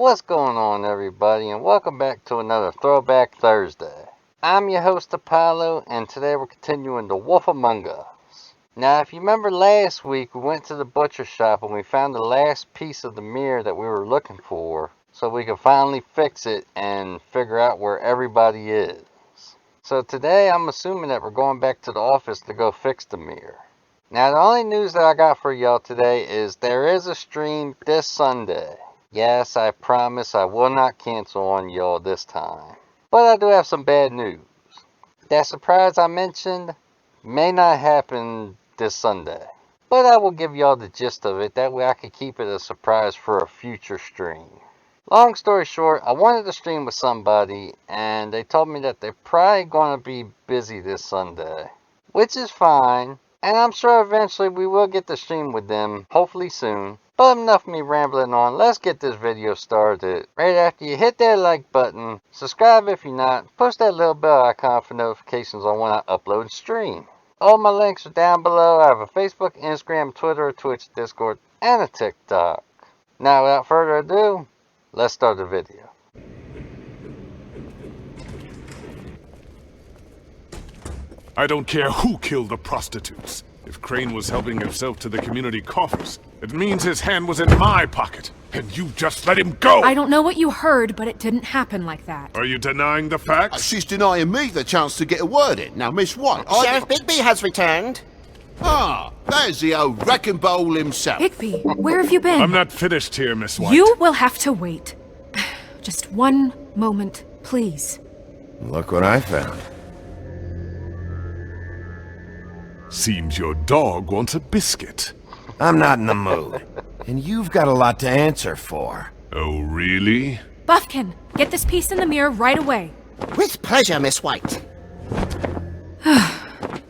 What's going on, everybody, and welcome back to another Throwback Thursday. I'm your host, Apollo, and today we're continuing The Wolf Among Us. Now, if you remember last week, we went to the butcher shop and we found the last piece of the mirror that we were looking for, so we could finally fix it and figure out where everybody is. So today, I'm assuming that we're going back to the office to go fix the mirror. Now, the only news that I got for y'all today is there is a stream this Sunday. Yes, I promise I will not cancel on y'all this time. But I do have some bad news. That surprise I mentioned may not happen this Sunday. But I will give y'all the gist of it, that way I can keep it a surprise for a future stream. Long story short, I wanted to stream with somebody, and they told me that they're probably going to be busy this Sunday. Which is fine. And I'm sure eventually we will get to stream with them, hopefully soon. But enough of me rambling on, let's get this video started. Right after you hit that like button, subscribe if you're not, push that little bell icon for notifications on when I upload and stream. All my links are down below. I have a Facebook, Instagram, Twitter, Twitch, Discord, and a TikTok. Now without further ado, let's start the video. I don't care who killed the prostitutes. If Crane was helping himself to the community coffers, it means his hand was in my pocket, and you just let him go! I don't know what you heard, but it didn't happen like that. Are you denying the facts? She's denying me the chance to get a word in. Now, Miss White, Sheriff Bigby has returned. Ah, there's the old wrecking bowl himself. Bigby, where have you been? I'm not finished here, Miss White. You will have to wait. Just one moment, please. Look what I found. Seems your dog wants a biscuit. I'm not in the mood. And you've got a lot to answer for. Oh, really? Buffkin, get this piece in the mirror right away. With pleasure, Miss White.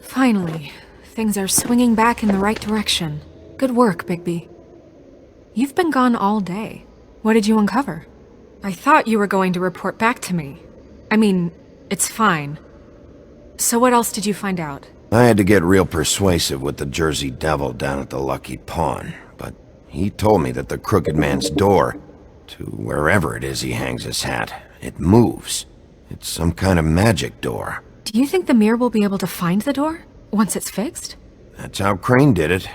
Finally, things are swinging back in the right direction. Good work, Bigby. You've been gone all day. What did you uncover? I thought you were going to report back to me. I mean, it's fine. So what else did you find out? I had to get real persuasive with the Jersey Devil down at the Lucky Pawn, but he told me that the Crooked Man's door, to wherever it is he hangs his hat, it moves. It's some kind of magic door. Do you think the mirror will be able to find the door once it's fixed? That's how Crane did it,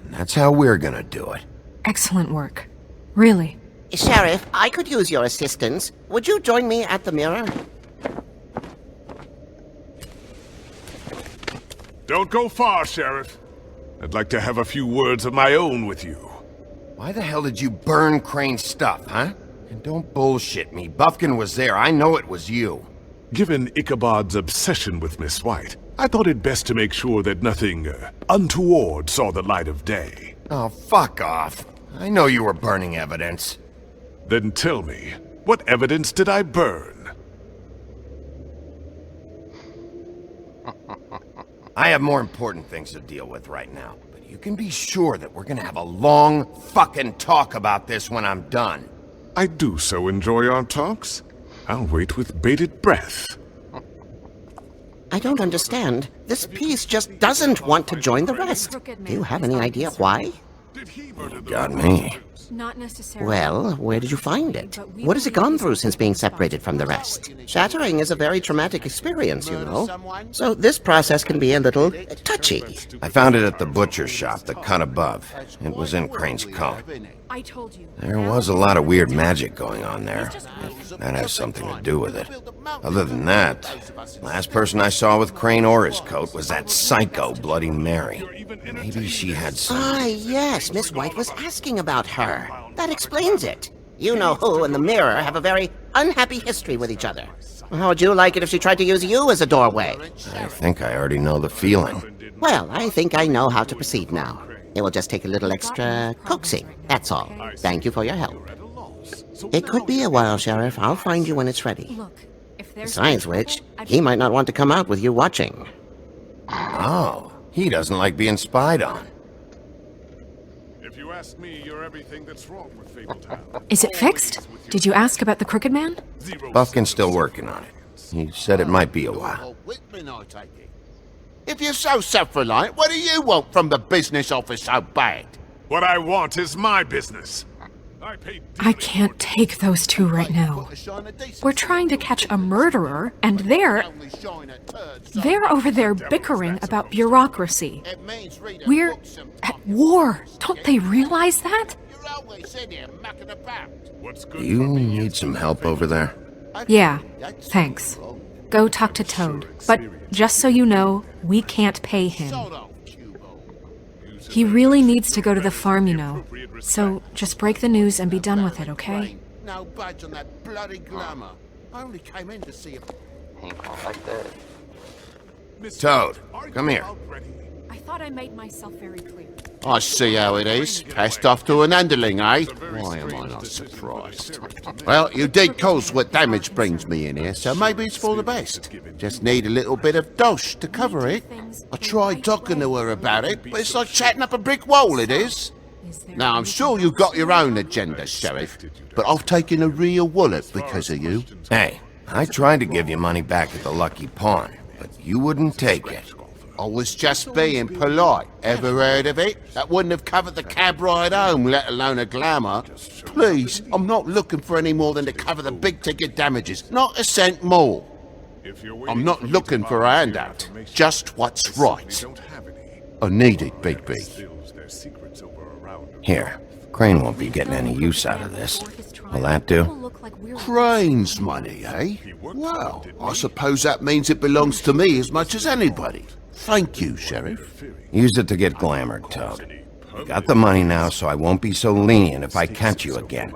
and that's how we're gonna do it. Excellent work. Really. Sheriff, I could use your assistance. Would you join me at the mirror? Don't go far, Sheriff. I'd like to have a few words of my own with you. Why the hell did you burn Crane's stuff, huh? And don't bullshit me. Buffkin was there. I know it was you. Given Ichabod's obsession with Miss White, I thought it best to make sure that nothing untoward saw the light of day. Oh, fuck off. I know you were burning evidence. Then tell me, what evidence did I burn? I have more important things to deal with right now, but you can be sure that we're gonna have a long fucking talk about this when I'm done. I do so enjoy our talks. I'll wait with bated breath. I don't understand. This piece just doesn't want to join the rest. Do you have any idea why? You got me. Not necessarily. Well, where did you find it? What has it gone through since being separated from the rest? Shattering is a very traumatic experience, you know. So this process can be a little touchy. I found it at the butcher shop, the cut above. It was in Crane's coat. I told you. There was a lot of weird magic going on there, if that has something to do with it. Other than that, last person I saw with Crane or his coat was that psycho Bloody Mary. Maybe she had some... Ah, yes, Miss White was asking about her. That explains it. You know who and the mirror have a very unhappy history with each other. How would you like it if she tried to use you as a doorway? I think I already know the feeling. Well, I think I know how to proceed now. It will just take a little extra coaxing, that's all. Thank you for your help. It could be a while, Sheriff. I'll find you when it's ready. Look, if there's... Besides which, he might not want to come out with you watching. Oh, he doesn't like being spied on. If you ask me, you're everything that's wrong with Fabletown. Is it fixed? Did you ask about the Crooked Man? Buffkin's still working on it. He said it might be a while. If you're so self-reliant, what do you want from the business office so bad? What I want is my business. I can't take those two right now. We're trying to catch a murderer, and they're over there bickering about bureaucracy. We're at war. Don't they realize that? Do you need some help over there? Yeah, thanks. Go talk to Toad. But just so you know, we can't pay him. He really needs to go to the farm, you know. So just break the news and be done with it, okay? No budge on that bloody glamour. I only came in to see if... Ain't gonna like that. Toad, come here. I thought I made myself very clear. I see how it is. Passed off to an underling, eh? Why am I not surprised? Well, you did cause what damage brings me in here, so maybe it's for the best. Just need a little bit of dosh to cover it. I tried talking to her about it, but it's like chatting up a brick wall, it is. Now, I'm sure you've got your own agenda, Sheriff, but I've taken a real wallet because of you. Hey, I tried to give you money back at the Lucky Pawn, but you wouldn't take it. I was just being polite. Ever heard of it? That wouldn't have covered the cab ride home, let alone a glamour. Please, I'm not looking for any more than to cover the big-ticket damages. Not a cent more. I'm not looking for a handout. Just what's right. I need it, Bigby. Here, Crane won't be getting any use out of this. Will that do? Crane's money, eh? Well, I suppose that means it belongs to me as much as anybody. Thank you, Sheriff. Use it to get glamored, Toad. You got the money now, so I won't be so lenient if I catch you again.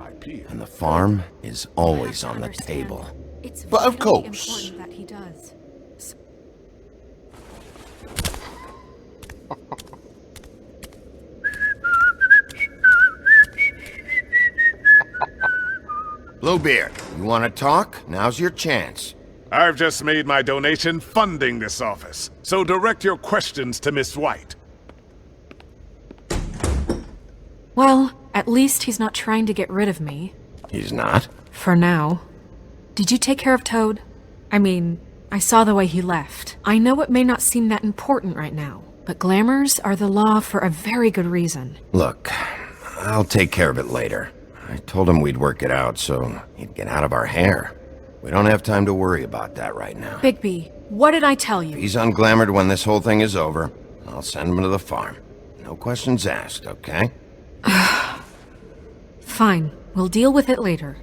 And the farm is always on the table. But of course. That he does. Bluebeard, you want to talk? Now's your chance. I've just made my donation funding this office, so direct your questions to Miss White. Well, at least he's not trying to get rid of me. He's not? For now. Did you take care of Toad? I mean, I saw the way he left. I know it may not seem that important right now, but glamours are the law for a very good reason. Look, I'll take care of it later. I told him we'd work it out so he'd get out of our hair. We don't have time to worry about that right now. Bigby, what did I tell you? If he's unglamored when this whole thing is over, I'll send him to the farm. No questions asked, okay? Fine, we'll deal with it later.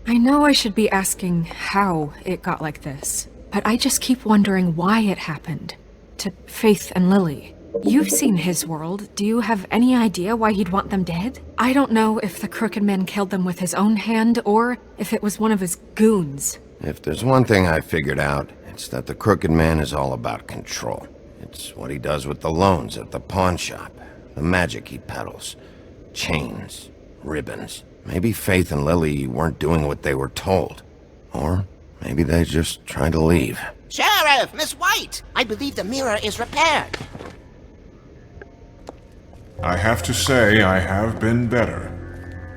I know I should be asking how it got like this, but I just keep wondering why it happened. To Faith and Lily. You've seen his world. Do you have any idea why he'd want them dead? I don't know if the Crooked Man killed them with his own hand or if it was one of his goons. If there's one thing I figured out, it's that the Crooked Man is all about control. It's what he does with the loans at the pawn shop, the magic he peddles, chains, ribbons. Maybe Faith and Lily weren't doing what they were told. Or maybe they just tried to leave. Sheriff, Miss White! I believe the mirror is repaired. I have to say I have been better.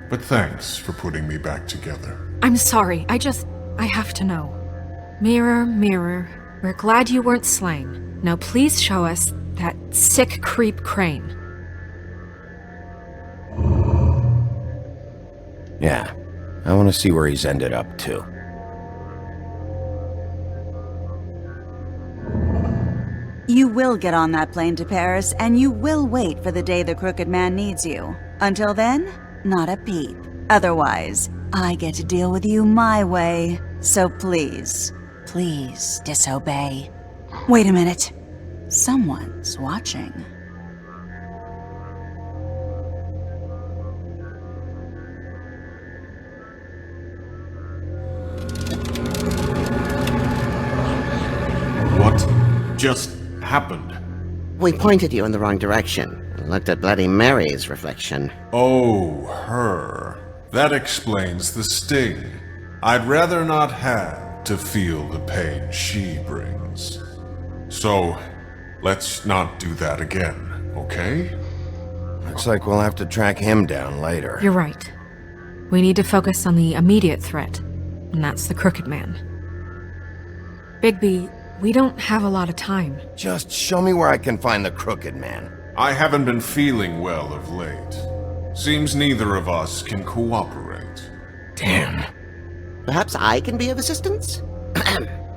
But thanks for putting me back together. I'm sorry, I have to know. Mirror, mirror, we're glad you weren't slain. Now please show us that sick creep Crane. Yeah, I want to see where he's ended up, too. You will get on that plane to Paris, and you will wait for the day the Crooked Man needs you. Until then, not a peep. Otherwise, I get to deal with you my way. So please, please disobey. Wait a minute. Someone's watching. What just happened? We pointed you in the wrong direction and looked at Bloody Mary's reflection. Oh, her. That explains the sting. I'd rather not have to feel the pain she brings. So, let's not do that again, okay? Looks like we'll have to track him down later. You're right. We need to focus on the immediate threat, and that's the Crooked Man. Bigby, we don't have a lot of time. Just show me where I can find the Crooked Man. I haven't been feeling well of late, Seems neither of us can cooperate. Damn. Perhaps I can be of assistance?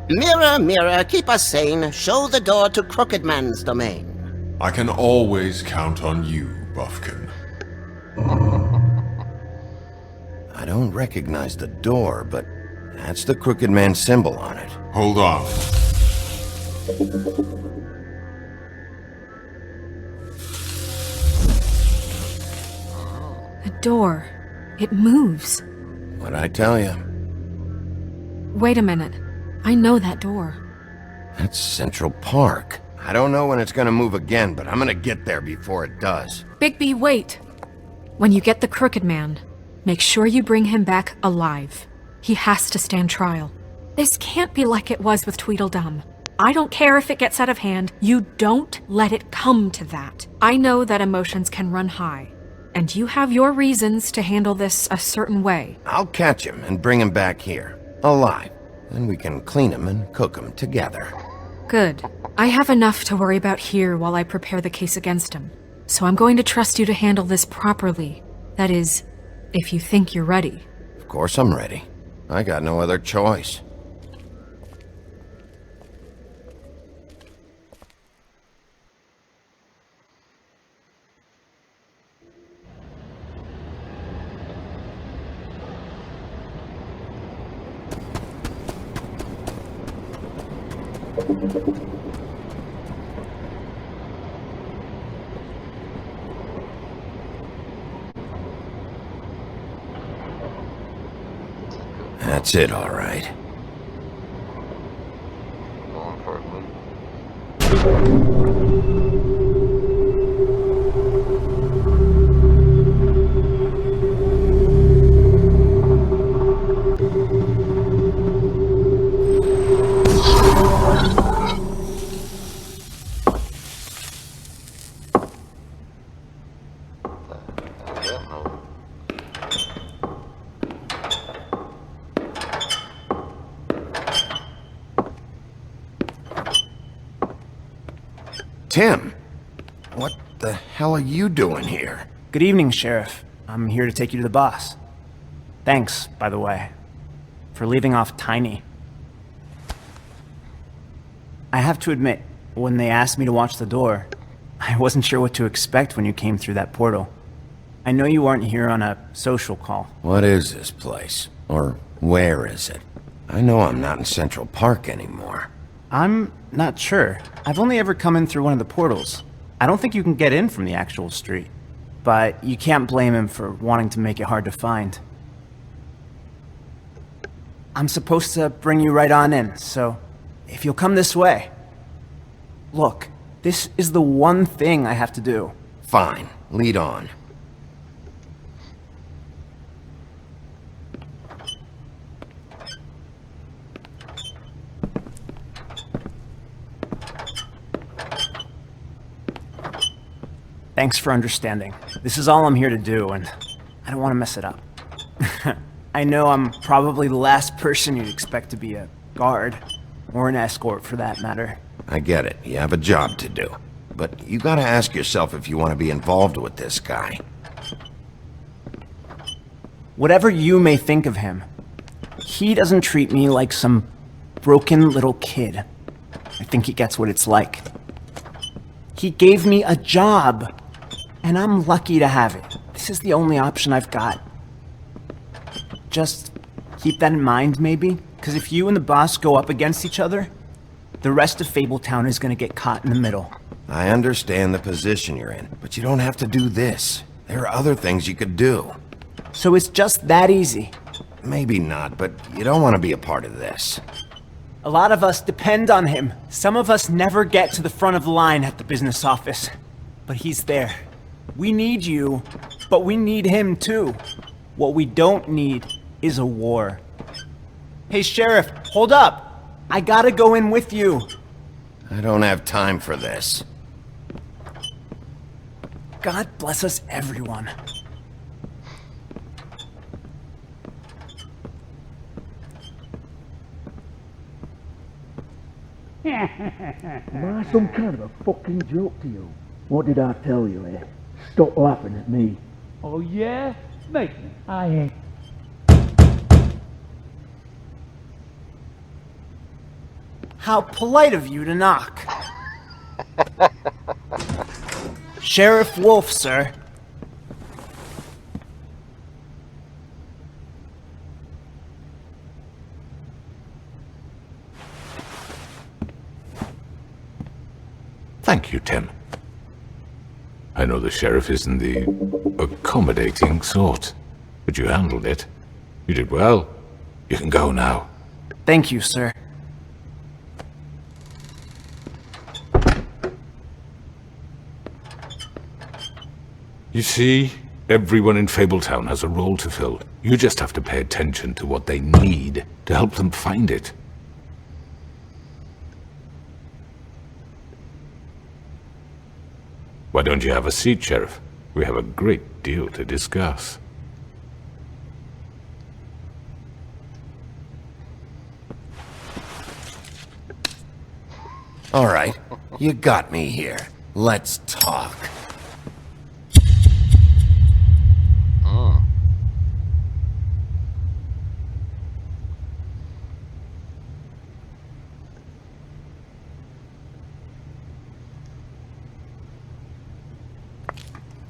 Mirror, mirror, keep us sane. Show the door to Crooked Man's domain. I can always count on you, Buffkin. I don't recognize the door, but that's the Crooked Man symbol on it. Hold on. The door. It moves. What'd I tell you? Wait a minute. I know that door. That's Central Park. I don't know when it's gonna move again, but I'm gonna get there before it does. Bigby, wait! When you get the Crooked Man, make sure you bring him back alive. He has to stand trial. This can't be like it was with Tweedledum. I don't care if it gets out of hand. You don't let it come to that. I know that emotions can run high, and you have your reasons to handle this a certain way. I'll catch him and bring him back here, alive. Then we can clean him and cook him together. Good. I have enough to worry about here while I prepare the case against him. So I'm going to trust you to handle this properly. That is, if you think you're ready. Of course I'm ready. I got no other choice. That's it, all right. Going for a loop. Tim! What the hell are you doing here? Good evening, Sheriff. I'm here to take you to the boss. Thanks, by the way, for leaving off Tiny. I have to admit, when they asked me to watch the door, I wasn't sure what to expect when you came through that portal. I know you aren't here on a social call. What is this place? Or where is it? I know I'm not in Central Park anymore. I'm not sure. I've only ever come in through one of the portals. I don't think you can get in from the actual street. But you can't blame him for wanting to make it hard to find. I'm supposed to bring you right on in, so if you'll come this way. Look, this is the one thing I have to do. Fine, lead on. Thanks for understanding. This is all I'm here to do, and I don't want to mess it up. I know I'm probably the last person you'd expect to be a guard, or an escort for that matter. I get it, you have a job to do. But you gotta ask yourself if you want to be involved with this guy. Whatever you may think of him, he doesn't treat me like some broken little kid. I think he gets what it's like. He gave me a job, and I'm lucky to have it. This is the only option I've got. Just keep that in mind, maybe? Because if you and the boss go up against each other, the rest of Fabletown is going to get caught in the middle. I understand the position you're in, but you don't have to do this. There are other things you could do. So it's just that easy. Maybe not, but you don't want to be a part of this. A lot of us depend on him. Some of us never get to the front of the line at the business office. But he's there. We need you, but we need him too. What we don't need is a war. Hey, Sheriff, hold up! I gotta go in with you. I don't have time for this. God bless us, everyone. Am I some kind of a fucking joke to you? What did I tell you, eh? Stop laughing at me. Oh, yeah? Mate, I ain't. How polite of you to knock. Sheriff Wolf, sir. Thank you, Tim. I know the sheriff isn't the accommodating sort, but you handled it. You did well. You can go now. Thank you, sir. You see, everyone in Fabletown has a role to fill. You just have to pay attention to what they need to help them find it. Why don't you have a seat, Sheriff? We have a great deal to discuss. All right, you got me here. Let's talk.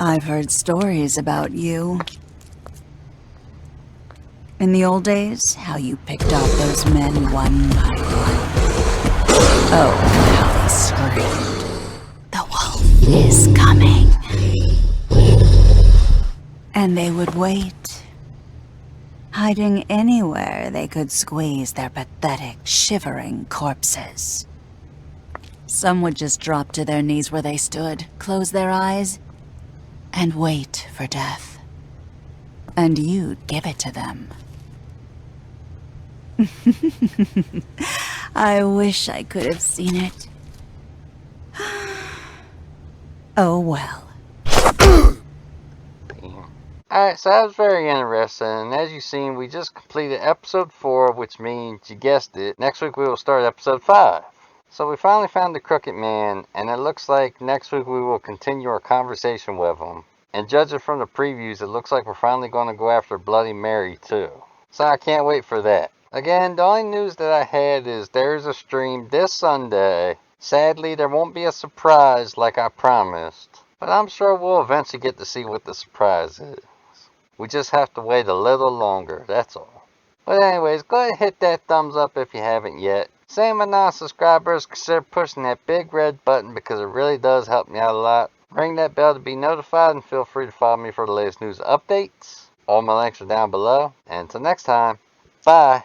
I've heard stories about you. In the old days, how you picked off those men one by one. Oh, how they screamed. The wolf is coming. And they would wait, hiding anywhere they could squeeze their pathetic, shivering corpses. Some would just drop to their knees where they stood, close their eyes, and wait for death. And you'd give it to them. I wish I could have seen it. Oh well. Alright, so that was very interesting, and as you've seen, we just completed episode 4, which means, you guessed it, next week we will start episode 5. So we finally found the Crooked Man, and it looks like next week we will continue our conversation with him. And judging from the previews, it looks like we're finally going to go after Bloody Mary too. So I can't wait for that. Again, the only news that I had is there's a stream this Sunday. Sadly, there won't be a surprise like I promised, but I'm sure we'll eventually get to see what the surprise is. We just have to wait a little longer, that's all. But anyways, go ahead and hit that thumbs up if you haven't yet. Same with non-subscribers, consider pushing that big red button because it really does help me out a lot. Ring that bell to be notified, and feel free to follow me for the latest news updates. All my links are down below. And until next time, bye.